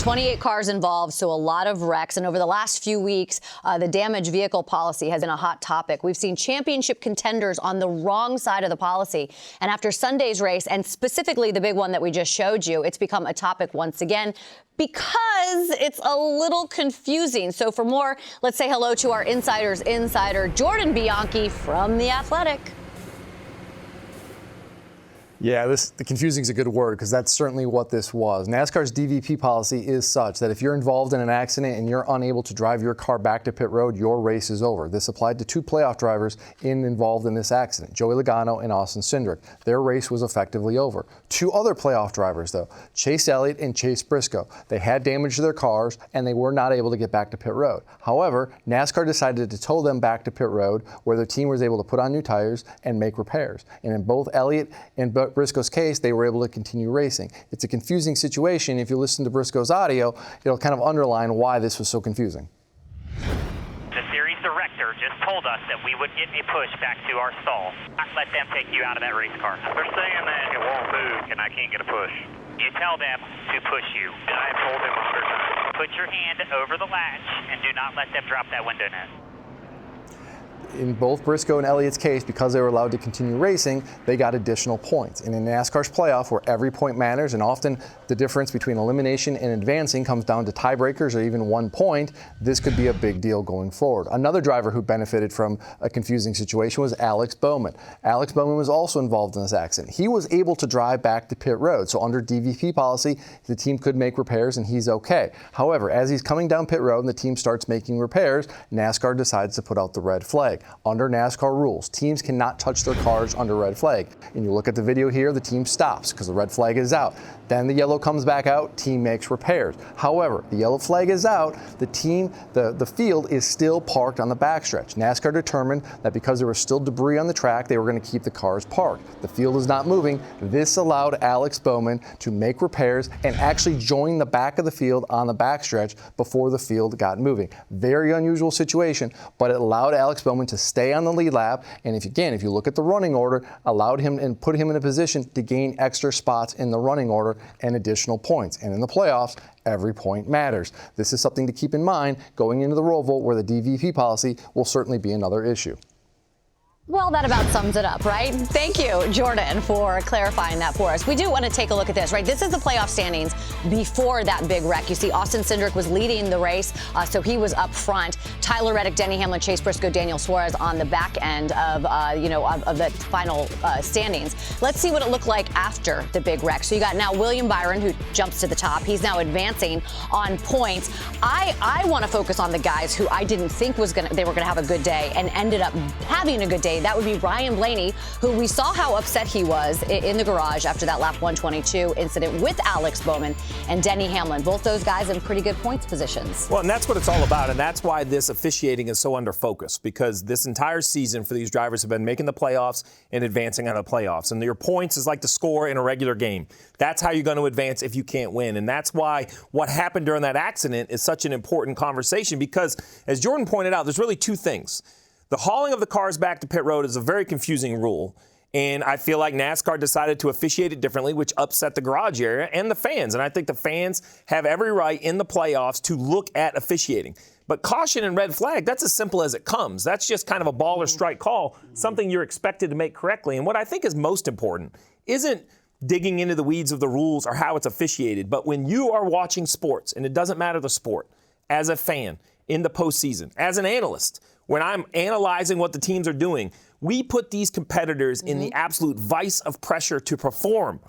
28 cars involved, so a lot of wrecks. And over the last few weeks, the damaged vehicle policy has been a hot topic. We've seen championship contenders on the wrong side of the policy. And after Sunday's race, and specifically the big one that we just showed you, it's become a topic once again because it's a little confusing. So for more, let's say hello to our Insider's insider, Jordan Bianchi from The Athletic. Yeah, the confusing is a good word because that's certainly what this was. NASCAR's DVP policy is such that if you're involved in an accident and you're unable to drive your car back to pit road, your race is over. This applied to two playoff drivers involved in this accident, Joey Logano and Austin Cindric. Their race was effectively over. Two other playoff drivers, though, Chase Elliott and Chase Briscoe. They had damage to their cars and they were not able to get back to pit road. However, NASCAR decided to tow them back to pit road where their team was able to put on new tires and make repairs. And in both Elliott and Briscoe's case, they were able to continue racing. It's a confusing situation. If you listen to Briscoe's audio, it'll kind of underline why this was so confusing. The series director just told us that we would get a push back to our stall. Let them take you out of that race car. They're saying that it won't move and I can't get a push. You tell them to push you. And I have told them 100 times. Put your hand over the latch and do not let them drop that window net. In both Briscoe and Elliott's case, because they were allowed to continue racing, they got additional points. And in NASCAR's playoff, where every point matters, and often the difference between elimination and advancing comes down to tiebreakers or even 1 point, this could be a big deal going forward. Another driver who benefited from a confusing situation was Alex Bowman. Alex Bowman was also involved in this accident. He was able to drive back to pit road. So under DVP policy, the team could make repairs and he's okay. However, as he's coming down pit road and the team starts making repairs, NASCAR decides to put out the red flag. Under NASCAR rules, teams cannot touch their cars under red flag. And you look at the video here, the team stops because the red flag is out. Then the yellow comes back out, team makes repairs. However, the yellow flag is out, the field is still parked on the backstretch. NASCAR determined that because there was still debris on the track, they were going to keep the cars parked. The field is not moving. This allowed Alex Bowman to make repairs and actually join the back of the field on the backstretch before the field got moving. Very unusual situation, but it allowed Alex Bowman to stay on the lead lap, and if you look at the running order, allowed him and put him in a position to gain extra spots in the running order and additional points. And in the playoffs, every point matters. This is something to keep in mind going into the Roval, where the DVP policy will certainly be another issue. Well, that about sums it up, right? Thank you, Jordan, for clarifying that for us. We do want to take a look at this, right? This is the playoff standings before that big wreck. You see Austin Cindric was leading the race, so he was up front. Tyler Reddick, Denny Hamlin, Chase Briscoe, Daniel Suarez on the back end of the final standings. Let's see what it looked like after the big wreck. So you got now William Byron, who jumps to the top. He's now advancing on points. I want to focus on the guys who I didn't think they were gonna have a good day and ended up having a good day. That would be Ryan Blaney, who we saw how upset he was in the garage after that lap 122 incident with Alex Bowman and Denny Hamlin. Both those guys in pretty good points positions. Well, and that's what it's all about, and that's why this officiating is so under focus, because this entire season for these drivers have been making the playoffs and advancing out of the playoffs. And your points is like the score in a regular game. That's how you're going to advance if you can't win. And that's why what happened during that accident is such an important conversation, because as Jordan pointed out, there's really two things. The hauling of the cars back to pit road is a very confusing rule, and I feel like NASCAR decided to officiate it differently, which upset the garage area and the fans. And I think the fans have every right in the playoffs to look at officiating. But caution and red flag, that's as simple as it comes. That's just kind of a ball or strike call, something you're expected to make correctly. And what I think is most important isn't digging into the weeds of the rules or how it's officiated, but when you are watching sports, and it doesn't matter the sport, as a fan, in the postseason, as an analyst, when I'm analyzing what the teams are doing, we put these competitors in the absolute vice of pressure to perform.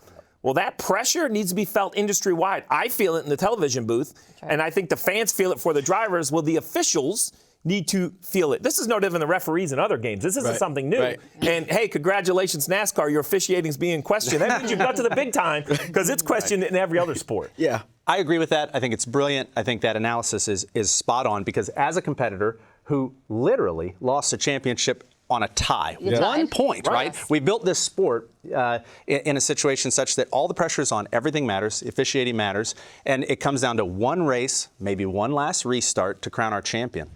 Well, that pressure needs to be felt industry-wide. I feel it in the television booth, and I think the fans feel it for the drivers. Well, the officials need to feel it. This is no different than referees in other games. This isn't something new. Right. And, hey, congratulations, NASCAR. Your officiating's being questioned. That means you've got to the big time, because it's questioned in every other sport. Yeah, I agree with that. I think it's brilliant. I think that analysis is spot on, because as a competitor who literally lost a championship on a tie. 1 point, right? We built this sport in a situation such that all the pressure is on, everything matters, officiating matters, and it comes down to one race, maybe one last restart to crown our champion.